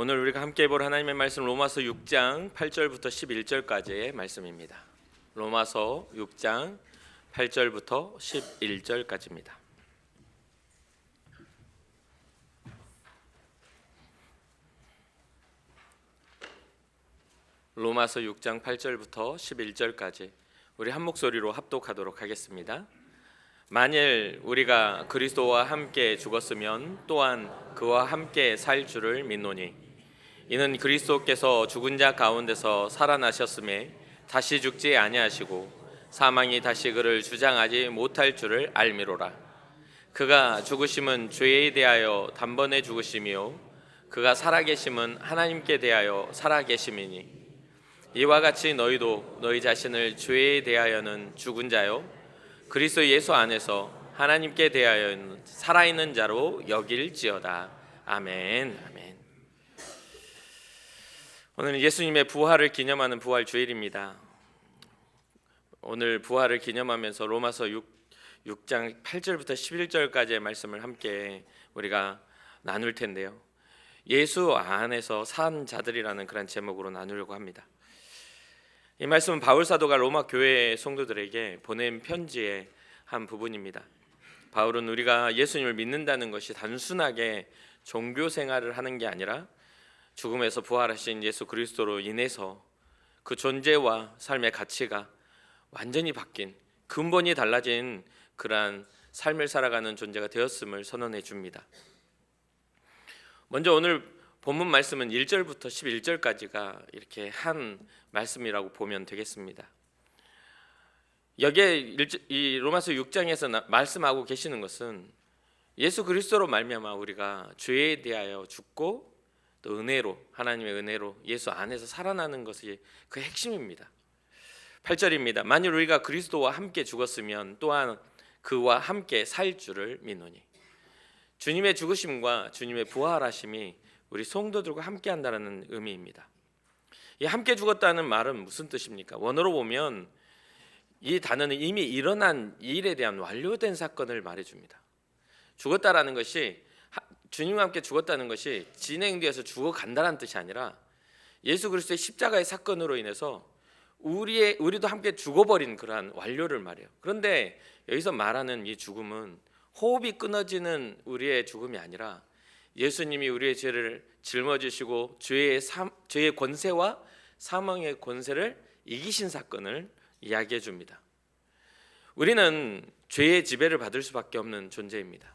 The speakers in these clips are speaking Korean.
오늘 우리가 함께 볼 하나님의 말씀 로마서 6장 8절부터 11절까지의 말씀입니다. 로마서 6장 8절부터 11절까지입니다. 로마서 6장 8절부터 11절까지 우리 한 목소리로 합독하도록 하겠습니다. 만일 우리가 그리스도와 함께 죽었으면 또한 그와 함께 살 줄을 믿노니 이는 그리스도께서 죽은 자 가운데서 살아나셨음에 다시 죽지 아니하시고 사망이 다시 그를 주장하지 못할 줄을 알미로라. 그가 죽으심은 죄에 대하여 단번에 죽으심이요 그가 살아계심은 하나님께 대하여 살아계심이니 이와 같이 너희도 너희 자신을 죄에 대하여는 죽은 자요 그리스도 예수 안에서 하나님께 대하여는 살아있는 자로 여길지어다. 아멘. 아멘. 오늘은 예수님의 부활을 기념하는 부활 주일입니다. 오늘 부활을 기념하면서 로마서 6장 8절부터 11절까지의 말씀을 함께 우리가 나눌 텐데요. 예수 안에서 산 자들이라는 그런 제목으로 나누려고 합니다. 이 말씀은 바울 사도가 로마 교회 성도들에게 보낸 편지의 한 부분입니다. 바울은 우리가 예수님을 믿는다는 것이 단순하게 종교 생활을 하는 게 아니라 죽음에서 부활하신 예수 그리스도로 인해서 그 존재와 삶의 가치가 완전히 바뀐, 근본이 달라진 그러한 삶을 살아가는 존재가 되었음을 선언해 줍니다. 먼저 오늘 본문 말씀은 1절부터 11절까지가 이렇게 한 말씀이라고 보면 되겠습니다. 여기에 이 로마서 6장에서 말씀하고 계시는 것은 예수 그리스도로 말미암아 우리가 죄에 대하여 죽고 또 은혜로, 하나님의 은혜로 예수 안에서 살아나는 것이 그 핵심입니다. 8절입니다. 만일 우리가 그리스도와 함께 죽었으면 또한 그와 함께 살 줄을 믿노니. 주님의 죽으심과 주님의 부활하심이 우리 성도들과 함께 한다는 의미입니다. 이 함께 죽었다는 말은 무슨 뜻입니까? 원어로 보면 이 단어는 이미 일어난 일에 대한 완료된 사건을 말해줍니다. 죽었다라는 것이 주님과 함께 죽었다는 것이 진행되어서 죽어간다는 뜻이 아니라 예수 그리스도의 십자가의 사건으로 인해서 우리도 함께 죽어버린 그러한 완료를 말해요. 그런데 여기서 말하는 이 죽음은 호흡이 끊어지는 우리의 죽음이 아니라 예수님이 우리의 죄를 짊어지시고 죄의 권세와 사망의 권세를 이기신 사건을 이야기해 줍니다. 우리는 죄의 지배를 받을 수밖에 없는 존재입니다.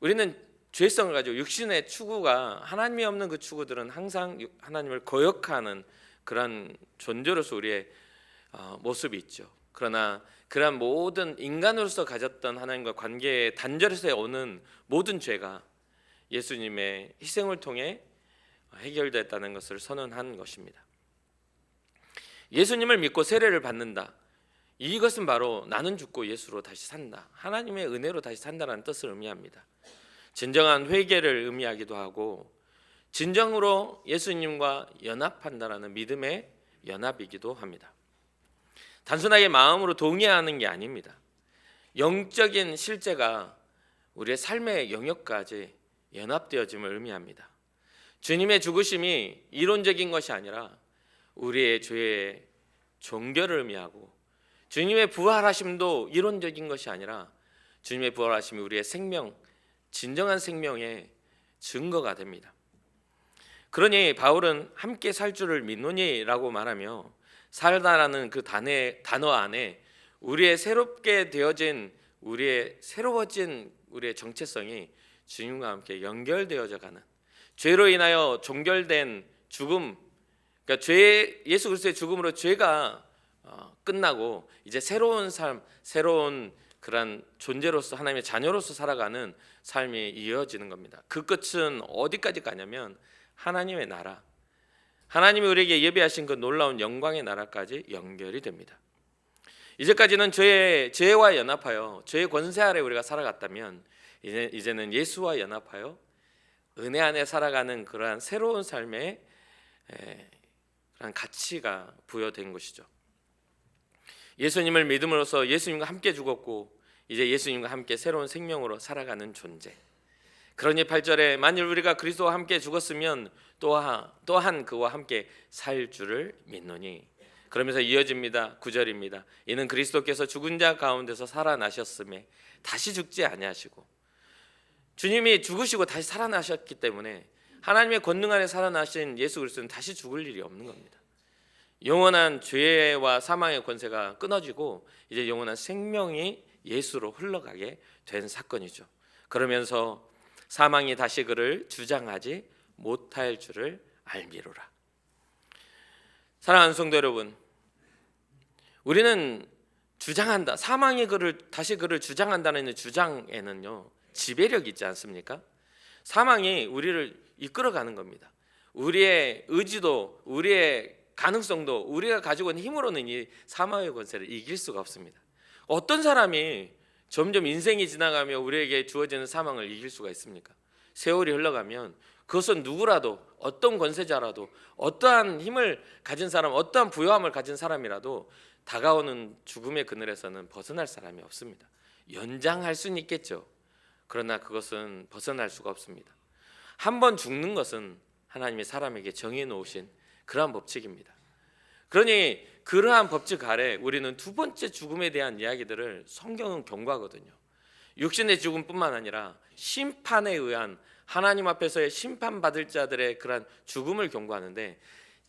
우리는 죄성을 가지고 육신의 추구가 하나님이 없는 그 추구들은 항상 하나님을 거역하는 그런 존재로서 우리의 모습이 있죠. 그러나 그런 모든 인간으로서 가졌던 하나님과 관계의 단절에서 오는 모든 죄가 예수님의 희생을 통해 해결됐다는 것을 선언한 것입니다. 예수님을 믿고 세례를 받는다. 이것은 바로 나는 죽고 예수로 다시 산다. 하나님의 은혜로 다시 산다는 뜻을 의미합니다. 진정한 회개를 의미하기도 하고 진정으로 예수님과 연합한다라는 믿음의 연합이기도 합니다. 단순하게 마음으로 동의하는 게 아닙니다. 영적인 실제가 우리의 삶의 영역까지 연합되어짐을 의미합니다. 주님의 죽으심이 이론적인 것이 아니라 우리의 죄의 종결을 의미하고 주님의 부활하심도 이론적인 것이 아니라 주님의 부활하심이 우리의 생명, 진정한 생명의 증거가 됩니다. 그러니 바울은 함께 살 줄을 믿노니라고 말하며 살다라는 그 단어 안에 우리의 새롭게 되어진 새로워진 우리의 정체성이 주님과 함께 연결되어져 가는 죄로 인하여 종결된 죽음, 그러니까 예수 그리스도의 죽음으로 죄가 끝나고 이제 새로운 삶, 새로운 그런 존재로서 하나님의 자녀로서 살아가는 삶이 이어지는 겁니다. 그 끝은 어디까지 가냐면 하나님의 나라, 하나님이 우리에게 예비하신 그 놀라운 영광의 나라까지 연결이 됩니다. 이제까지는 죄와 연합하여 죄의 권세 아래 우리가 살아갔다면 이제는 예수와 연합하여 은혜 안에 살아가는 그러한 새로운 삶의 그런 가치가 부여된 것이죠. 예수님을 믿음으로써 예수님과 함께 죽었고 이제 예수님과 함께 새로운 생명으로 살아가는 존재. 그러니 8절에 만일 우리가 그리스도와 함께 죽었으면 또한 그와 함께 살 줄을 믿노니, 그러면서 이어집니다. 9절입니다. 이는 그리스도께서 죽은 자 가운데서 살아나셨음에 다시 죽지 아니하시고, 주님이 죽으시고 다시 살아나셨기 때문에 하나님의 권능 안에 살아나신 예수 그리스도는 다시 죽을 일이 없는 겁니다. 영원한 죄와 사망의 권세가 끊어지고 이제 영원한 생명이 예수로 흘러가게 된 사건이죠. 그러면서 사망이 다시 그를 주장하지 못할 줄을 알미로라. 사랑하는 성도 여러분, 우리는 주장한다, 사망이 다시 그를 주장한다는 주장에는요 지배력이 있지 않습니까? 사망이 우리를 이끌어가는 겁니다. 우리의 의지도, 우리의 가능성도, 우리가 가지고 있는 힘으로는 이 사망의 권세를 이길 수가 없습니다. 어떤 사람이 점점 인생이 지나가며 우리에게 주어지는 사망을 이길 수가 있습니까? 세월이 흘러가면 그것은 누구라도, 어떤 권세자라도, 어떠한 힘을 가진 사람, 어떠한 부요함을 가진 사람이라도 다가오는 죽음의 그늘에서는 벗어날 사람이 없습니다. 연장할 수는 있겠죠. 그러나 그것은 벗어날 수가 없습니다. 한 번 죽는 것은 하나님이 사람에게 정해 놓으신 그러한 법칙입니다. 그러니 그러한 법칙 아래 우리는 두 번째 죽음에 대한 이야기들을 성경은 경고하거든요. 육신의 죽음뿐만 아니라 심판에 의한, 하나님 앞에서의 심판받을 자들의 그러한 죽음을 경고하는데,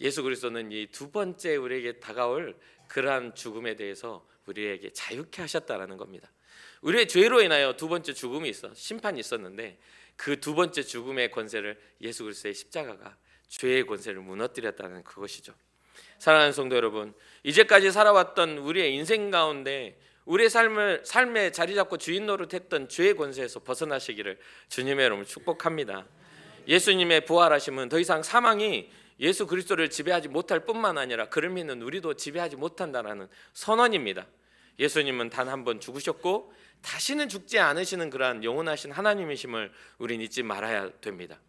예수 그리스도는 이 두 번째 우리에게 다가올 그러한 죽음에 대해서 우리에게 자유케 하셨다라는 겁니다. 우리의 죄로 인하여 두 번째 죽음이 심판이 있었는데, 그 두 번째 죽음의 권세를 예수 그리스도의 십자가가 죄의 권세를 무너뜨렸다는 그것이죠. 사랑하는 성도 여러분, 이제까지 살아왔던 우리의 인생 가운데 우리의 삶에 자리 잡고 주인 노릇했던 죄의 권세에서 벗어나시기를 주님의 이름으로 축복합니다. 예수님의 부활하심은 더 이상 사망이 예수 그리스도를 지배하지 못할 뿐만 아니라 그를 믿는 우리도 지배하지 못한다라는 선언입니다. 예수님은 단 한 번 죽으셨고 다시는 죽지 않으시는 그러한 영원하신 하나님이심을 우리는 잊지 말아야 됩니다.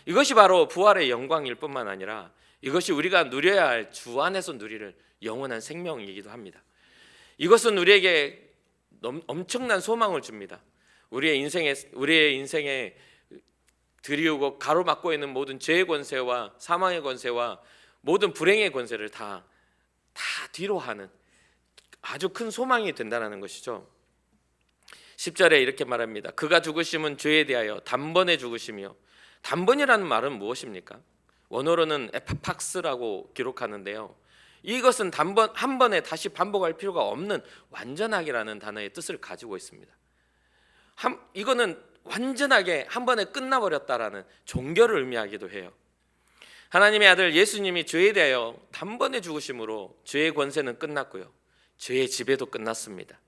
이것이 바로 부활의 영광일 뿐만 아니라 이것이 우리가 누려야 할 주 안에서 누리는 영원한 생명이기도 합니다. 이것은 우리에게 엄청난 소망을 줍니다. 우리의 인생에 드리우고 가로막고 있는 모든 죄의 권세와 사망의 권세와 모든 불행의 권세를 다 뒤로 하는 아주 큰 소망이 된다는 것이죠. 10절에 이렇게 말합니다. 그가 죽으심은 죄에 대하여 단번에 죽으시며, 단번이라는 말은 무엇입니까? 원어로는 에파팍스라고 기록하는데요, 이것은 한 번에 다시 반복할 필요가 없는 완전하게라는 단어의 뜻을 가지고 있습니다. 이거는 완전하게 한 번에 끝나버렸다라는 종결을 의미하기도 해요. 하나님의 아들 예수님이 죄에 대하여 단번에 죽으심으로 죄의 권세는 끝났고요, 죄의 지배도 끝났습니다.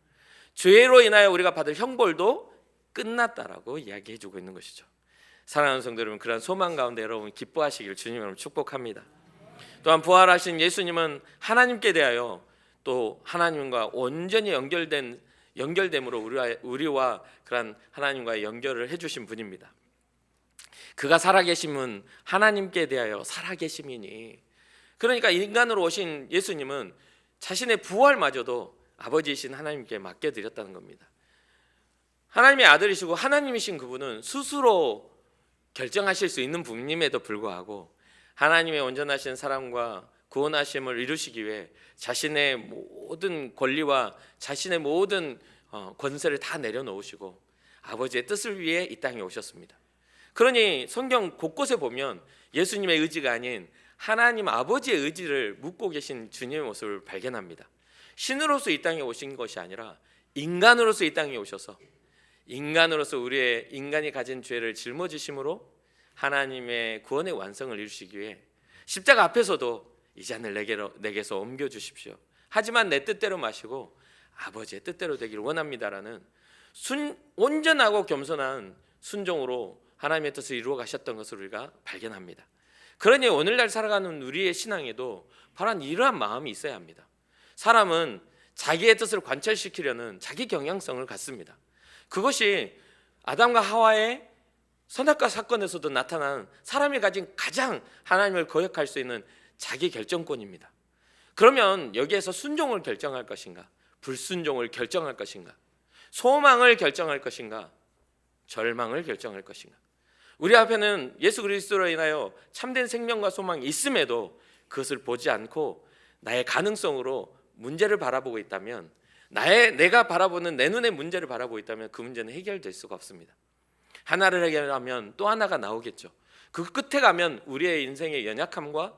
죄로 인하여 우리가 받을 형벌도 끝났다라고 이야기해주고 있는 것이죠. 사랑하는 성도 여러분, 그런 소망 가운데 여러분 기뻐하시기를 주님으로 축복합니다. 또한 부활하신 예수님은 하나님께 대하여 또 하나님과 온전히 연결됨으로 우리와 그런 하나님과의 연결을 해주신 분입니다. 그가 살아계심은 하나님께 대하여 살아계심이니, 그러니까 인간으로 오신 예수님은 자신의 부활마저도 아버지이신 하나님께 맡겨드렸다는 겁니다. 하나님의 아들이시고 하나님이신 그분은 스스로 결정하실 수 있는 분임에도 불구하고 하나님의 온전하신 사랑과 구원하심을 이루시기 위해 자신의 모든 권리와 자신의 모든 권세를 다 내려놓으시고 아버지의 뜻을 위해 이 땅에 오셨습니다. 그러니 성경 곳곳에 보면 예수님의 의지가 아닌 하나님 아버지의 의지를 묻고 계신 주님의 모습을 발견합니다. 신으로서 이 땅에 오신 것이 아니라 인간으로서 이 땅에 오셔서 인간으로서 인간이 가진 죄를 짊어지심으로 하나님의 구원의 완성을 이루시기 위해 십자가 앞에서도 이 잔을 내게서 옮겨주십시오, 하지만 내 뜻대로 마시고 아버지의 뜻대로 되기를 원합니다라는 온전하고 겸손한 순종으로 하나님의 뜻을 이루어 가셨던 것을 우리가 발견합니다. 그러니 오늘날 살아가는 우리의 신앙에도 바로 이러한 마음이 있어야 합니다. 사람은 자기의 뜻을 관철시키려는 자기 경향성을 갖습니다. 그것이 아담과 하와의 선악과 사건에서도 나타난 사람이 가진 가장 하나님을 거역할 수 있는 자기 결정권입니다. 그러면 여기에서 순종을 결정할 것인가, 불순종을 결정할 것인가, 소망을 결정할 것인가, 절망을 결정할 것인가, 우리 앞에는 예수 그리스도로 인하여 참된 생명과 소망이 있음에도 그것을 보지 않고 나의 가능성으로 문제를 바라보고 있다면, 내가 바라보는 내 눈의 문제를 바라보고 있다면 그 문제는 해결될 수가 없습니다. 하나를 해결하면 또 하나가 나오겠죠. 그 끝에 가면 우리의 인생의 연약함과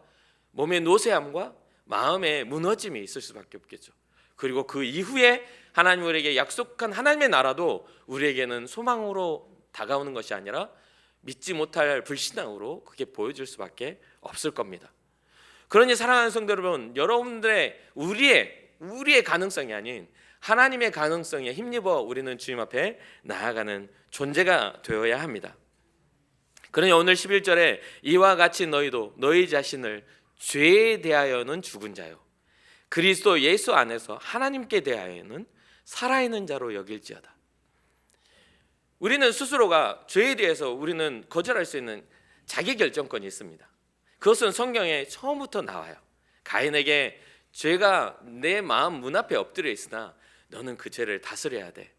몸의 노쇠함과 마음의 무너짐이 있을 수밖에 없겠죠. 그리고 그 이후에 하나님 우리에게 약속한 하나님의 나라도 우리에게는 소망으로 다가오는 것이 아니라 믿지 못할 불신앙으로 그게 보여질 수밖에 없을 겁니다. 그러니 사랑하는 성도 여러분, 여러분들의 우리의 가능성이 아닌 하나님의 가능성에 힘입어 우리는 주님 앞에 나아가는 존재가 되어야 합니다. 그러니 오늘 11절에 이와 같이 너희도 너희 자신을 죄에 대하여는 죽은 자요 그리스도 예수 안에서 하나님께 대하여는 살아있는 자로 여길지어다. 우리는 스스로가 죄에 대해서 우리는 거절할 수 있는 자기 결정권이 있습니다. 그것은 성경에 처음부터 나와요. 가인에게 죄가 내 마음 문 앞에 엎드려 있으나 너는 그 죄를 다스려야 돼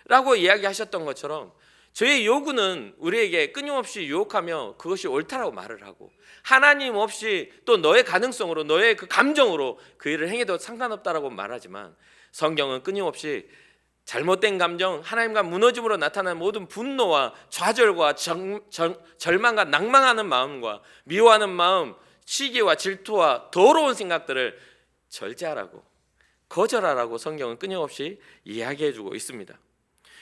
라고 이야기하셨던 것처럼, 죄의 요구는 우리에게 끊임없이 유혹하며 그것이 옳다라고 말을 하고, 하나님 없이 또 너의 가능성으로 너의 그 감정으로 그 일을 행해도 상관없다라고 말하지만, 성경은 끊임없이 잘못된 감정, 하나님과 무너짐으로 나타나는 모든 분노와 좌절과 절망과 낭망하는 마음과 미워하는 마음, 시기와 질투와 더러운 생각들을 절제하라고, 거절하라고 성경은 끊임없이 이야기해주고 있습니다.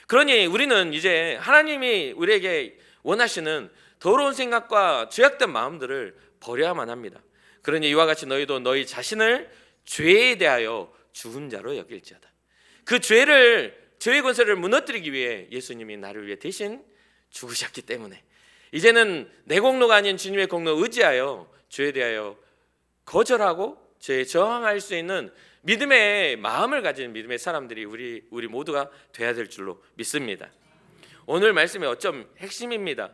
그러니 우리는 이제 하나님이 우리에게 원하시는 더러운 생각과 죄악된 마음들을 버려야만 합니다. 그러니 이와 같이 너희도 너희 자신을 죄에 대하여 죽은 자로 여길지어다. 그 죄의 권세를 무너뜨리기 위해 예수님이 나를 위해 대신 죽으셨기 때문에 이제는 내 공로가 아닌 주님의 공로 의지하여 죄에 대하여 거절하고 죄에 저항할 수 있는 믿음의 마음을 가진 믿음의 사람들이 우리 모두가 돼야 될 줄로 믿습니다. 오늘 말씀의 어쩜 핵심입니다.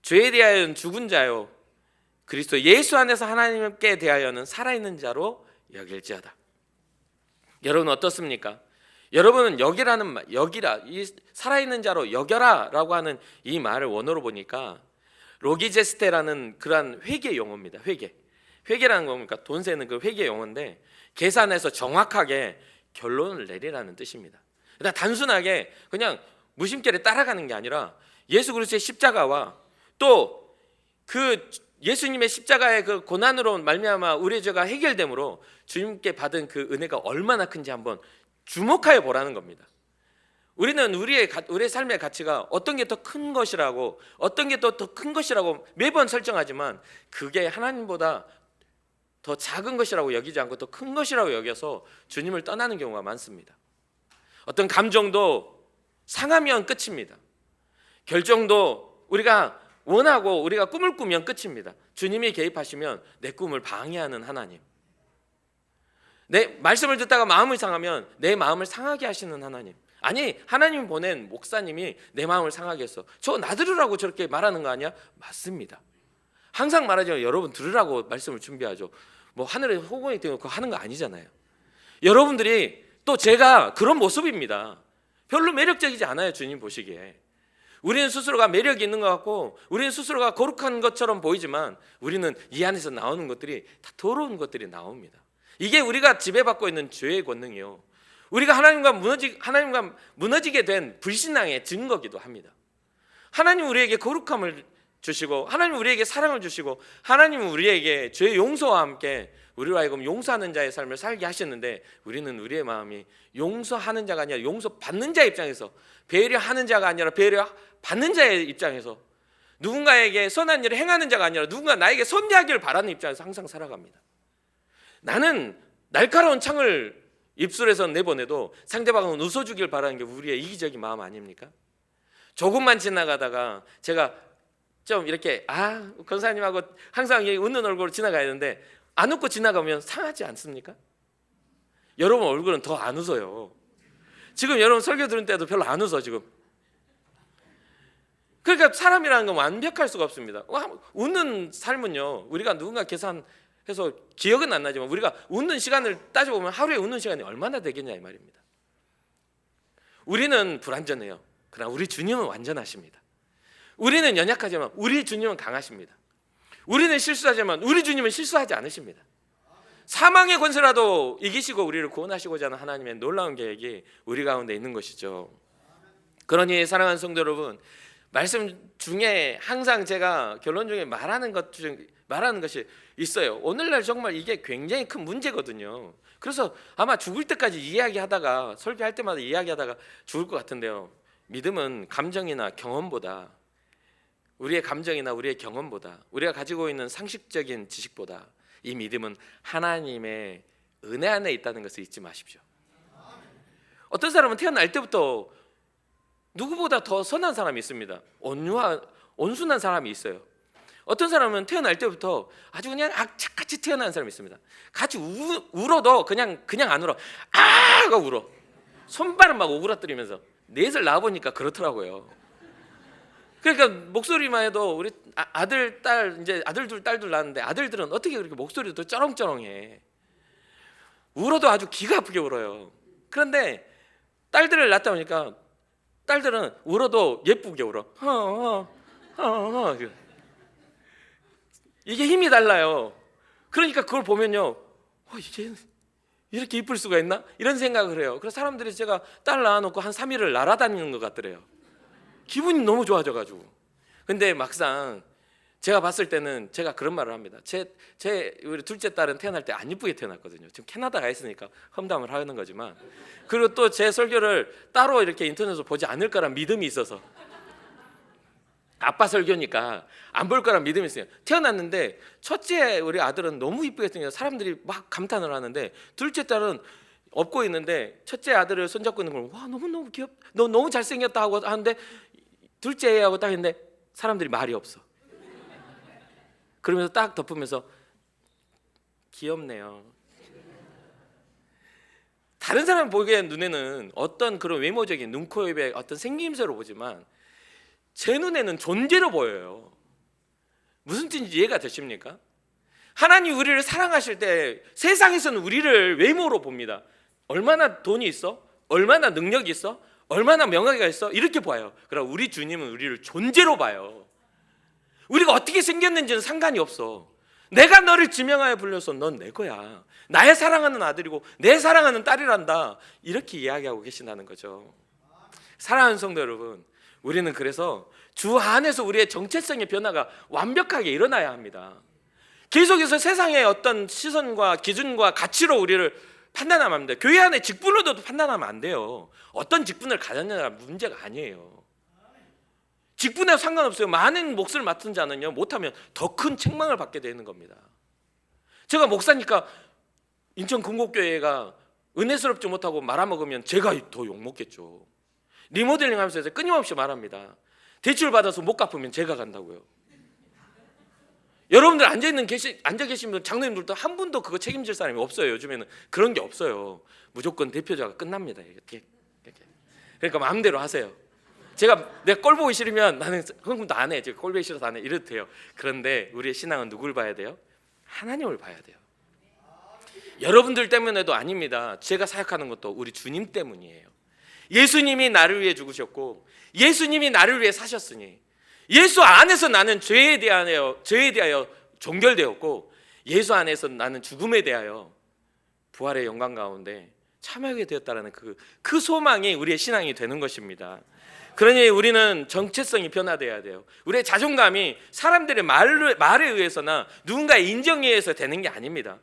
죄에 대하여는 죽은 자요 그리스도 예수 안에서 하나님께 대하여는 살아있는 자로 여길지어다. 여러분 어떻습니까? 여러분은 여기라, 이 살아있는 자로 여겨라라고 하는 이 말을 원어로 보니까 로기제스테라는 그러한 회계 용어입니다. 회계라는 겁니까? 돈 세는 그 회계 용어인데, 계산해서 정확하게 결론을 내리라는 뜻입니다. 그러니까 단순하게 그냥 무심결에 따라가는 게 아니라 예수 그리스도의 십자가와 또 그 예수님의 십자가의 그 고난으로 말미암아 우리의 죄가 해결됨으로 주님께 받은 그 은혜가 얼마나 큰지 한번 주목하여 보라는 겁니다. 우리는 우리의 삶의 가치가 어떤 게 더 큰 것이라고, 어떤 게 더 큰 것이라고 매번 설정하지만 그게 하나님보다 더 작은 것이라고 여기지 않고 더 큰 것이라고 여겨서 주님을 떠나는 경우가 많습니다. 어떤 감정도 상하면 끝입니다. 결정도 우리가 원하고 우리가 꿈을 꾸면 끝입니다. 주님이 개입하시면 내 꿈을 방해하는 하나님, 내 말씀을 듣다가 마음을 상하면 내 마음을 상하게 하시는 하나님, 아니 하나님 보낸 목사님이 내 마음을 상하게 했어, 저 나 들으라고 저렇게 말하는 거 아니야? 맞습니다. 항상 말하지만 여러분 들으라고 말씀을 준비하죠. 뭐 하늘에 호공이 되고 그거 하는 거 아니잖아요. 여러분들이 또 제가 그런 모습입니다. 별로 매력적이지 않아요. 주님 보시기에 우리는 스스로가 매력이 있는 것 같고 우리는 스스로가 거룩한 것처럼 보이지만 우리는 이 안에서 나오는 것들이 다 더러운 것들이 나옵니다. 이게 우리가 지배받고 있는 죄의 권능이요, 우리가 하나님과 무너지게 된 불신앙의 증거기도 합니다. 하나님 우리에게 거룩함을 주시고 하나님 우리에게 사랑을 주시고 하나님은 우리에게 죄의 용서와 함께 우리로 하여금 용서하는 자의 삶을 살게 하셨는데, 우리는 우리의 마음이 용서하는 자가 아니라 용서받는 자의 입장에서, 배려하는 자가 아니라 배려받는 자의 입장에서, 누군가에게 선한 일을 행하는 자가 아니라 누군가 나에게 선대하기를 바라는 입장에서 항상 살아갑니다. 나는 날카로운 창을 입술에서 내보내도 상대방은 웃어주길 바라는 게 우리의 이기적인 마음 아닙니까? 조금만 지나가다가 제가 좀 이렇게 권사님하고 항상 웃는 얼굴로 지나가야 되는데 안 웃고 지나가면 상하지 않습니까? 여러분 얼굴은 더 안 웃어요. 지금 여러분 설교 들은 때도 별로 안 웃어 지금. 그러니까 사람이라는 건 완벽할 수가 없습니다. 웃는 삶은요, 우리가 누군가 계산해서 기억은 안 나지만 우리가 웃는 시간을 따져보면 하루에 웃는 시간이 얼마나 되겠냐 이 말입니다. 우리는 불완전해요. 그러나 우리 주님은 완전하십니다. 우리는 연약하지만 우리 주님은 강하십니다. 우리는 실수하지만 우리 주님은 실수하지 않으십니다. 사망의 권세라도 이기시고 우리를 구원하시고자 하는 하나님의 놀라운 계획이 우리 가운데 있는 것이죠. 그러니 사랑하는 성도 여러분, 말씀 중에 항상 제가 결론 중에 말하는 것이 있어요. 오늘날 정말 이게 굉장히 큰 문제거든요. 그래서 아마 죽을 때까지 이야기하다가, 설교할 때마다 이야기하다가 죽을 것 같은데요. 믿음은 감정이나 경험보다, 우리의 감정이나 우리의 경험보다, 우리가 가지고 있는 상식적인 지식보다 이 믿음은 하나님의 은혜 안에 있다는 것을 잊지 마십시오. 어떤 사람은 태어날 때부터 누구보다 더 선한 사람이 있습니다. 온순한 사람이 있어요. 어떤 사람은 태어날 때부터 아주 그냥 악착같이 태어난 사람이 있습니다. 같이 울어도 그냥 안 울어. 아가 울어. 손발은 막 오그라뜨리면서. 넷을 낳아보니까 그렇더라고요. 그러니까 목소리만 해도 우리 아들, 딸, 이제 아들 둘, 딸 둘 낳았는데 아들들은 어떻게 그렇게 목소리도 쩌렁쩌렁해. 울어도 아주 기가 아프게 울어요. 그런데 딸들을 낳다 보니까 딸들은 울어도 예쁘게 울어. 이게 힘이 달라요. 그러니까 그걸 보면요, 이게 이렇게 이쁠 수가 있나? 이런 생각을 해요. 그래서 사람들이 제가 딸 낳아놓고 한 3일을 날아다니는 것 같더래요. 기분이 너무 좋아져가지고. 근데 막상 제가 봤을 때는 제가 그런 말을 합니다. 우리 둘째 딸은 태어날 때 안 이쁘게 태어났거든요. 지금 캐나다 가 있으니까 험담을 하는 거지만, 그리고 또 제 설교를 따로 이렇게 인터넷으로 보지 않을 거란 믿음이 있어서, 아빠 설교니까 안 볼 거란 믿음이 있어요. 태어났는데 첫째 우리 아들은 너무 이쁘게 생겨서 사람들이 막 감탄을 하는데, 둘째 딸은 업고 있는데 첫째 아들을 손잡고 있는 걸, 와 너무 귀엽, 너 너무 잘생겼다 하고 하는데, 둘째 애하고 딱 했는데 사람들이 말이 없어. 그러면서 딱 덮으면서 귀엽네요. 다른 사람 보기엔 눈에는 어떤 그런 외모적인 눈, 코, 입의 어떤 생김새로 보지만 제 눈에는 존재로 보여요. 무슨 뜻인지 이해가 되십니까? 하나님 우리를 사랑하실 때 세상에서는 우리를 외모로 봅니다. 얼마나 돈이 있어? 얼마나 능력이 있어? 얼마나 명예가 있어? 이렇게 봐요. 그러나 우리 주님은 우리를 존재로 봐요. 우리가 어떻게 생겼는지는 상관이 없어. 내가 너를 지명하여 불러서 넌 내 거야. 나의 사랑하는 아들이고 내 사랑하는 딸이란다. 이렇게 이야기하고 계신다는 거죠. 사랑하는 성도 여러분, 우리는 그래서 주 안에서 우리의 정체성의 변화가 완벽하게 일어나야 합니다. 계속해서 세상의 어떤 시선과 기준과 가치로 우리를 판단하면 안 돼요. 교회 안에 직분으로도 판단하면 안 돼요. 어떤 직분을 가졌느냐가 문제가 아니에요. 직분에 상관없어요. 많은 몫을 맡은 자는요, 못하면 더 큰 책망을 받게 되는 겁니다. 제가 목사니까 인천 금곡교회가 은혜스럽지 못하고 말아먹으면 제가 더 욕먹겠죠. 리모델링 하면서 끊임없이 말합니다. 대출 받아서 못 갚으면 제가 간다고요. 여러분들 앉아 계신 분, 장로님들도 한 분도 그거 책임질 사람이 없어요. 요즘에는 그런 게 없어요. 무조건 대표자가 끝납니다. 이렇게. 그러니까 마음대로 하세요. 내가 꼴 보기 싫으면 나는 헌금도 안 해. 제가 꼴 보기 싫어서 안 해. 이래도 돼요. 그런데 우리의 신앙은 누굴 봐야 돼요? 하나님을 봐야 돼요. 여러분들 때문에도 아닙니다. 제가 사역하는 것도 우리 주님 때문이에요. 예수님이 나를 위해 죽으셨고 예수님이 나를 위해 사셨으니, 예수 안에서 나는 죄에 대하여 종결되었고 예수 안에서 나는 죽음에 대하여 부활의 영광 가운데 참여하게 되었다는 그 소망이 우리의 신앙이 되는 것입니다. 그러니 우리는 정체성이 변화되어야 돼요. 우리의 자존감이 사람들의 말에 의해서나 누군가의 인정에 의해서 되는 게 아닙니다.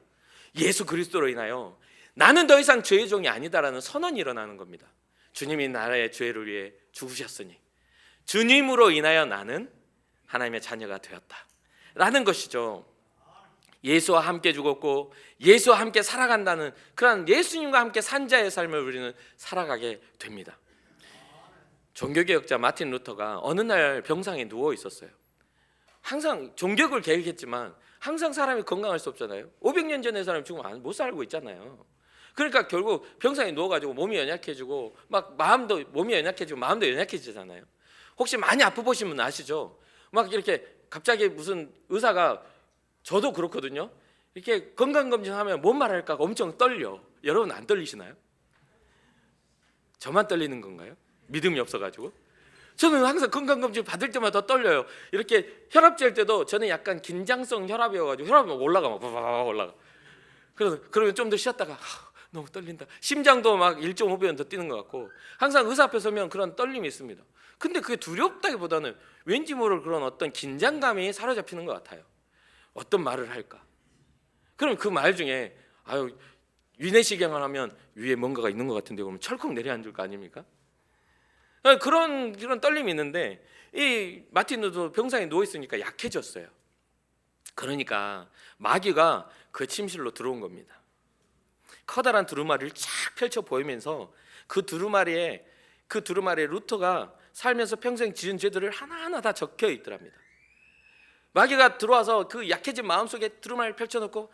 예수 그리스도로 인하여 나는 더 이상 죄의 종이 아니다라는 선언이 일어나는 겁니다. 주님이 나의 죄를 위해 죽으셨으니 주님으로 인하여 나는 하나님의 자녀가 되었다라는 것이죠. 예수와 함께 죽었고 예수와 함께 살아간다는 그런 예수님과 함께 산 자의 삶을 우리는 살아가게 됩니다. 종교개혁자 마틴 루터가 어느 날 병상에 누워 있었어요. 항상 종교를 계획했지만 항상 사람이 건강할 수 없잖아요. 500년 전에 사람이 지금 못 살고 있잖아요. 그러니까 결국 병상에 누워가지고 몸이 연약해지고 막 몸이 연약해지고 마음도 연약해지잖아요. 혹시 많이 아프 보신 분 아시죠? 막 이렇게 갑자기 무슨 의사가, 저도 그렇거든요. 이렇게 건강검진하면 뭔 말할까 엄청 떨려. 여러분 안 떨리시나요? 저만 떨리는 건가요? 믿음이 없어가지고. 저는 항상 건강검진 받을 때마다 떨려요. 이렇게 혈압 잴 때도 저는 약간 긴장성 혈압이어가지고 혈압이 막 올라가, 막 올라가. 그러면 좀 더 쉬었다가 너무 떨린다. 심장도 막 1.5배는 더 뛰는 것 같고, 항상 의사 앞에 서면 그런 떨림이 있습니다. 근데 그게 두렵다기보다는 왠지 모를 그런 어떤 긴장감이 사로잡히는 것 같아요. 어떤 말을 할까? 그럼 그 말 중에 위내시경을 하면 위에 뭔가가 있는 것 같은데 그러면 철컥 내려앉을 거 아닙니까? 그런 떨림이 있는데, 이 마틴 루터 병상에 누워 있으니까 약해졌어요. 그러니까 마귀가 그 침실로 들어온 겁니다. 커다란 두루마리를 쫙 펼쳐 보이면서 그 두루마리에 루터가 살면서 평생 지은 죄들을 하나하나 다 적혀 있더랍니다. 마귀가 들어와서 그 약해진 마음속에 두루마리를 펼쳐놓고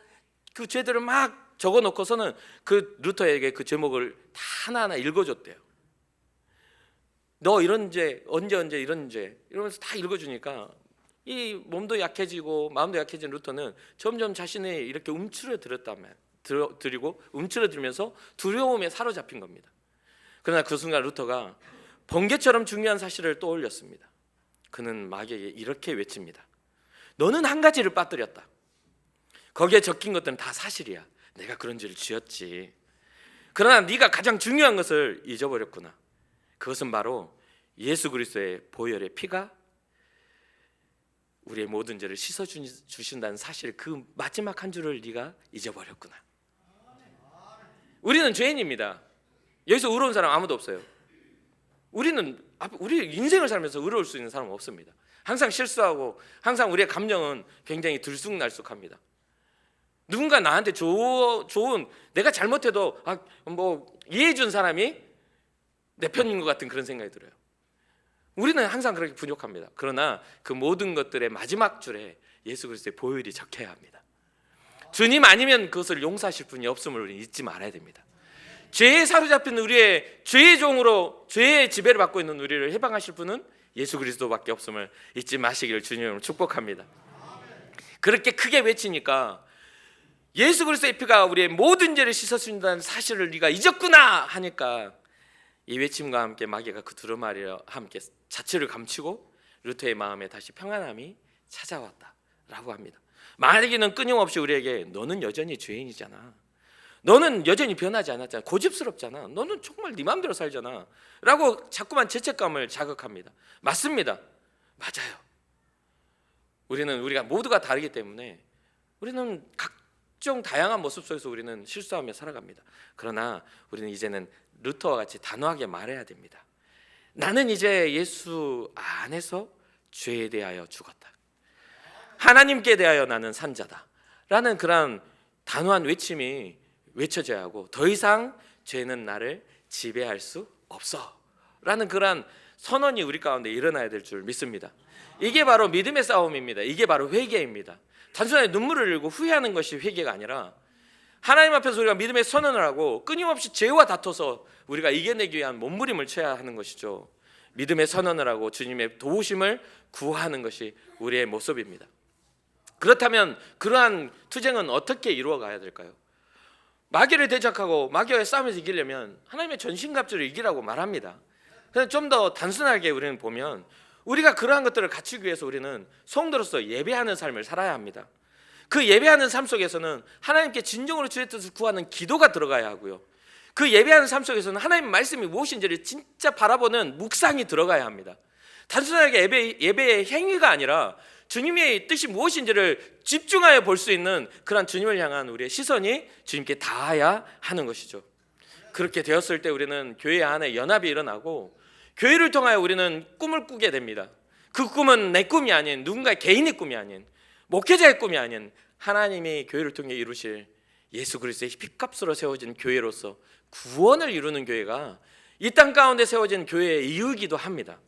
그 죄들을 막 적어놓고서는 그 루터에게 그 제목을 다 하나하나 읽어줬대요. 너 이런 죄, 언제 이런 죄, 이러면서 다 읽어주니까 이 몸도 약해지고 마음도 약해진 루터는 점점 자신이 이렇게 움츠러들면서 두려움에 사로잡힌 겁니다. 그러나 그 순간 루터가 번개처럼 중요한 사실을 떠올렸습니다. 그는 마귀에게 이렇게 외칩니다. 너는 한 가지를 빠뜨렸다. 거기에 적힌 것들은 다 사실이야. 내가 그런 죄를 지었지. 그러나 네가 가장 중요한 것을 잊어버렸구나. 그것은 바로 예수 그리스도의 보혈의 피가 우리의 모든 죄를 씻어주신다는 사실, 그 마지막 한 줄을 네가 잊어버렸구나. 우리는 죄인입니다. 여기서 의로운 사람 아무도 없어요. 우리 인생을 살면서 의로울 수 있는 사람은 없습니다. 항상 실수하고 항상 우리의 감정은 굉장히 들쑥날쑥합니다. 누군가 나한테 좋은 내가 잘못해도 이해해 준 사람이 내 편인 것 같은 그런 생각이 들어요. 우리는 항상 그렇게 부족합니다. 그러나 그 모든 것들의 마지막 줄에 예수 그리스도의 보혈이 적혀야 합니다. 주님 아니면 그것을 용서하실 분이 없음을 우리는 잊지 말아야 됩니다. 죄에 사로잡힌 우리의 죄의 종으로 죄의 지배를 받고 있는 우리를 해방하실 분은 예수 그리스도밖에 없음을 잊지 마시기를 주님으로 축복합니다. 그렇게 크게 외치니까 예수 그리스도의 피가 우리의 모든 죄를 씻어준다는 사실을 네가 잊었구나 하니까 이 외침과 함께 마귀가 그 두루마리와 함께 자취를 감추고 루터의 마음에 다시 평안함이 찾아왔다라고 합니다. 마귀는 끊임없이 우리에게 너는 여전히 죄인이잖아. 너는 여전히 변하지 않았잖아. 고집스럽잖아. 너는 정말 네 마음대로 살잖아. 라고 자꾸만 죄책감을 자극합니다. 맞습니다. 맞아요. 우리가 모두가 다르기 때문에 우리는 각종 다양한 모습 속에서 우리는 실수하며 살아갑니다. 그러나 우리는 이제는 루터와 같이 단호하게 말해야 됩니다. 나는 이제 예수 안에서 죄에 대하여 죽었다. 하나님께 대하여 나는 산 자다. 라는 그런 단호한 외침이 외쳐져야 하고, 더 이상 죄는 나를 지배할 수 없어 라는 그런 선언이 우리 가운데 일어나야 될 줄 믿습니다. 이게 바로 믿음의 싸움입니다. 이게 바로 회개입니다. 단순하게 눈물을 흘리고 후회하는 것이 회개가 아니라 하나님 앞에서 우리가 믿음의 선언을 하고 끊임없이 죄와 다퉈서 우리가 이겨내기 위한 몸부림을 쳐야 하는 것이죠. 믿음의 선언을 하고 주님의 도우심을 구하는 것이 우리의 모습입니다. 그렇다면 그러한 투쟁은 어떻게 이루어가야 될까요? 마귀를 대적하고 마귀와의 싸움에서 이기려면 하나님의 전신갑주를 이기라고 말합니다. 그래서 좀 더 단순하게 우리는 보면, 우리가 그러한 것들을 갖추기 위해서 우리는 성도로서 예배하는 삶을 살아야 합니다. 그 예배하는 삶 속에서는 하나님께 진정으로 주의 뜻을 구하는 기도가 들어가야 하고요, 그 예배하는 삶 속에서는 하나님 말씀이 무엇인지를 진짜 바라보는 묵상이 들어가야 합니다. 단순하게 예배의 행위가 아니라 주님의 뜻이 무엇인지를 집중하여 볼 수 있는 그런 주님을 향한 우리의 시선이 주님께 닿아야 하는 것이죠. 그렇게 되었을 때 우리는 교회 안에 연합이 일어나고 교회를 통하여 우리는 꿈을 꾸게 됩니다. 그 꿈은 내 꿈이 아닌, 누군가의 개인의 꿈이 아닌, 목회자의 꿈이 아닌 하나님이 교회를 통해 이루실 예수 그리스도의 핏값으로 세워진 교회로서 구원을 이루는 교회가 이 땅 가운데 세워진 교회의 이유이기도 합니다.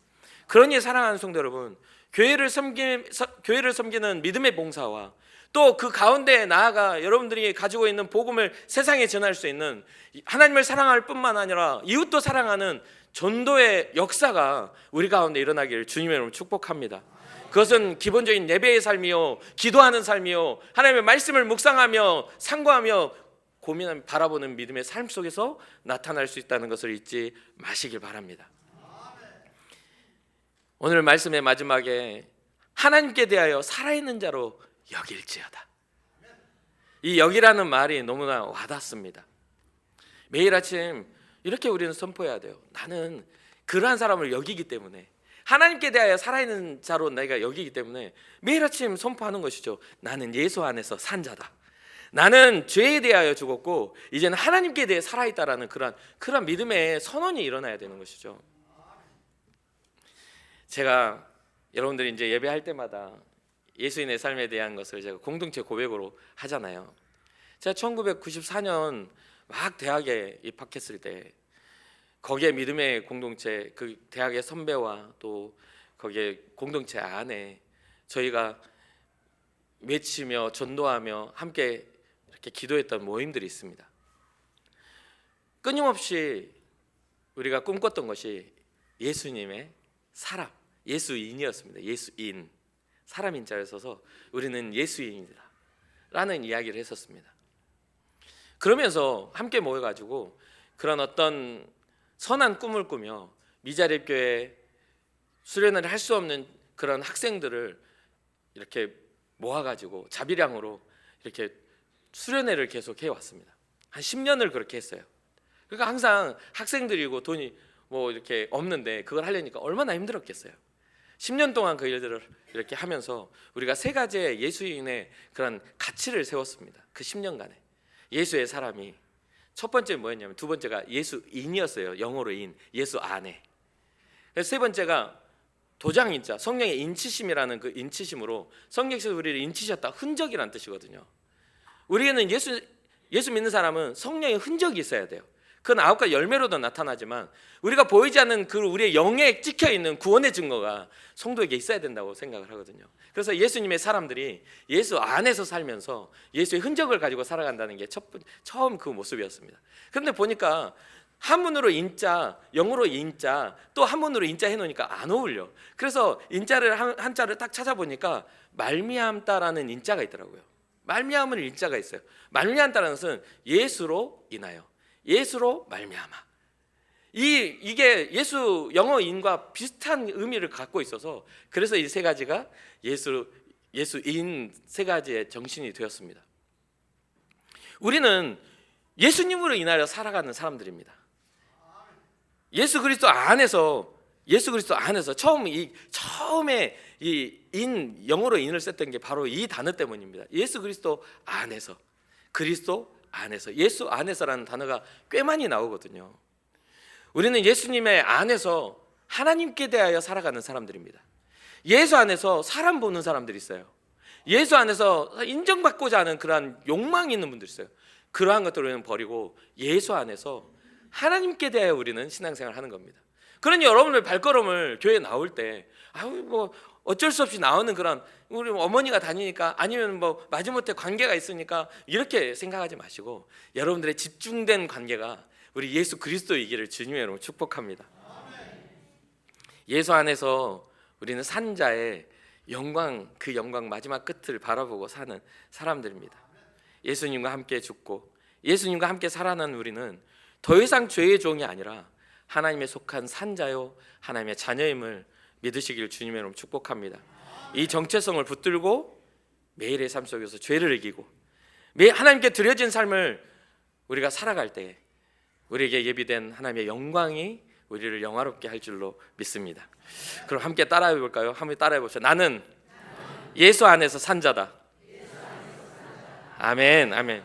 그러니 사랑하는 성도 여러분, 교회를 섬기는 믿음의 봉사와 또 그 가운데 나아가 여러분들이 가지고 있는 복음을 세상에 전할 수 있는 하나님을 사랑할 뿐만 아니라 이웃도 사랑하는 전도의 역사가 우리 가운데 일어나기를 주님의 이름으로 축복합니다. 그것은 기본적인 예배의 삶이요, 기도하는 삶이요, 하나님의 말씀을 묵상하며 상고하며 고민하며 바라보는 믿음의 삶 속에서 나타날 수 있다는 것을 잊지 마시길 바랍니다. 오늘 말씀의 마지막에 하나님께 대하여 살아있는 자로 여길지어다. 이 여기라는 말이 너무나 와닿습니다. 매일 아침 이렇게 우리는 선포해야 돼요. 나는 그러한 사람을 여기기 때문에, 하나님께 대하여 살아있는 자로 내가 여기기 때문에 매일 아침 선포하는 것이죠. 나는 예수 안에서 산 자다. 나는 죄에 대하여 죽었고 이제는 하나님께 대해 살아있다라는 그러한 믿음의 선언이 일어나야 되는 것이죠. 제가 여러분들이 이제 예배할 때마다 예수인의 삶에 대한 것을 제가 공동체 고백으로 하잖아요. 제가 1994년 막 대학에 입학했을 때 거기에 믿음의 공동체, 그 대학의 선배와 또 거기에 공동체 안에 저희가 외치며 전도하며 함께 이렇게 기도했던 모임들이 있습니다. 끊임없이 우리가 꿈꿨던 것이 예수님의 사람, 예수인이었습니다. 예수인, 사람인 자를 써서 우리는 예수인이다 라는 이야기를 했었습니다. 그러면서 함께 모여가지고 그런 어떤 선한 꿈을 꾸며 미자립교회 수련을 할 수 없는 그런 학생들을 이렇게 모아가지고 자비량으로 이렇게 수련회를 계속 해왔습니다. 한 10년을 그렇게 했어요. 그러니까 항상 학생들이고 돈이 뭐 이렇게 없는데 그걸 하려니까 얼마나 힘들었겠어요. 10년 동안 그 일들을 이렇게 하면서 우리가 세 가지의 예수인의 그런 가치를 세웠습니다. 그 10년간에 예수의 사람이, 첫 번째 뭐였냐면, 두 번째가 예수인이었어요. 영어로 인, 예수 안에. 세 번째가 도장인자, 성령의 인치심이라는 그 인치심으로 성령께서 우리를 인치셨다, 흔적이란 뜻이거든요. 우리에는 예수 믿는 사람은 성령의 흔적이 있어야 돼요. 그건 9가지 열매로도 나타나지만 우리가 보이지 않는 그 우리의 영에 찍혀있는 구원의 증거가 성도에게 있어야 된다고 생각을 하거든요. 그래서 예수님의 사람들이 예수 안에서 살면서 예수의 흔적을 가지고 살아간다는 게 처음 그 모습이었습니다. 그런데 보니까 한문으로 인자, 영어로 인자, 또 한문으로 인자 해놓으니까 안 어울려. 그래서 인자를 한자를 딱 찾아보니까 말미암다라는 인자가 있더라고요. 말미암은 인자가 있어요. 말미암다라는 것은 예수로 인하여, 예수로 말미암아. 이게 예수 영어인과 비슷한 의미를 갖고 있어서 그래서 이 세 가지가 예수인 세 가지의 정신이 되었습니다. 우리는 예수님으로 인하여 살아가는 사람들입니다. 예수 그리스도 안에서 처음에 이 영어로 인을 썼던 게 바로 이 단어 때문입니다. 예수 그리스도 안에서, 그리스도 안에서, 예수 안에서라는 단어가 꽤 많이 나오거든요. 우리는 예수님의 안에서 하나님께 대하여 살아가는 사람들입니다. 예수 안에서 사람 보는 사람들이 있어요. 예수 안에서 인정받고자 하는 그러한 욕망이 있는 분들이 있어요. 그러한 것들을 버리고 예수 안에서 하나님께 대하여 우리는 신앙생활을 하는 겁니다. 그러니 여러분들 발걸음을 교회에 나올 때 뭐 어쩔 수 없이 나오는 그런, 우리 어머니가 다니니까, 아니면 뭐 마지못해 관계가 있으니까 이렇게 생각하지 마시고 여러분들의 집중된 관계가 우리 예수 그리스도이기를 주님의 이름으로 축복합니다. 예수 안에서 우리는 산 자의 영광, 그 영광 마지막 끝을 바라보고 사는 사람들입니다. 예수님과 함께 죽고 예수님과 함께 살아난 우리는 더 이상 죄의 종이 아니라 하나님에 속한 산 자요 하나님의 자녀임을 믿으시길 주님의 이름으로 축복합니다. 이 정체성을 붙들고 매일의 삶 속에서 죄를 이기고 매일 하나님께 드려진 삶을 우리가 살아갈 때 우리에게 예비된 하나님의 영광이 우리를 영화롭게 할 줄로 믿습니다. 그럼 함께 따라해 볼까요? 한번 따라해 보시죠. 나는 예수 안에서 산 자다. 아멘, 아멘.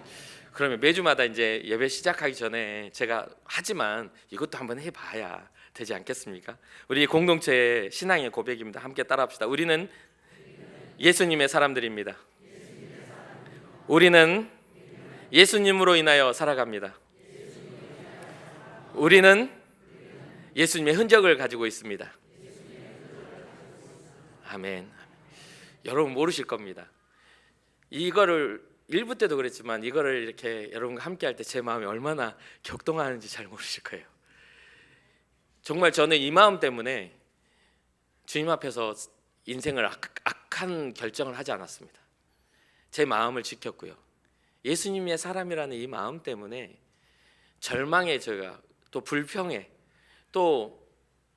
그러면 매주마다 이제 예배 시작하기 전에 제가 하지만 이것도 한번 해봐야 되지 않겠습니까? 우리 공동체의 신앙의 고백입니다. 함께 따라합시다. 우리는 예수님의 사람들입니다. 우리는 예수님으로 인하여 살아갑니다. 우리는 예수님의 흔적을 가지고 있습니다. 아멘. 여러분 모르실 겁니다. 이거를 1부 때도 그랬지만 이거를 이렇게 여러분과 함께 할 때 제 마음이 얼마나 격동하는지 잘 모르실 거예요. 정말 저는 이 마음 때문에 주님 앞에서 인생을 악한 결정을 하지 않았습니다. 제 마음을 지켰고요. 예수님의 사람이라는 이 마음 때문에 절망에, 제가 또 불평에, 또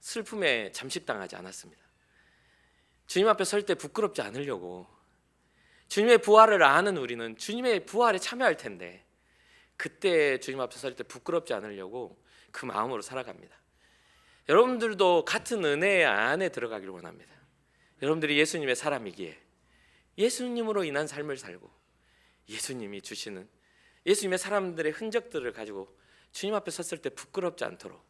슬픔에 잠식당하지 않았습니다. 주님 앞에 설 때 부끄럽지 않으려고, 주님의 부활을 아는 우리는 주님의 부활에 참여할 텐데 그때 주님 앞에 설 때 부끄럽지 않으려고 그 마음으로 살아갑니다. 여러분들도 같은 은혜 안에 들어가기를 원합니다. 여러분들이 예수님의 사람이기에 예수님으로 인한 삶을 살고 예수님이 주시는 예수님의 사람들의 흔적들을 가지고 주님 앞에 섰을 때 부끄럽지 않도록,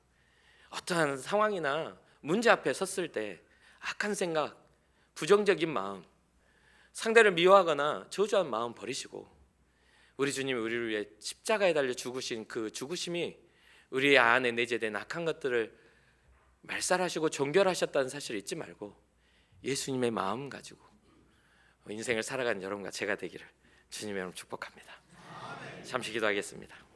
어떠한 상황이나 문제 앞에 섰을 때 악한 생각, 부정적인 마음, 상대를 미워하거나 저주한 마음 버리시고 우리 주님이 우리를 위해 십자가에 달려 죽으신 그 죽으심이 우리 안에 내재된 악한 것들을 말살하시고 종결하셨다는 사실을 잊지 말고 예수님의 마음 가지고 인생을 살아가는 여러분과 제가 되기를 주님의 이름으로 축복합니다. 잠시 기도하겠습니다.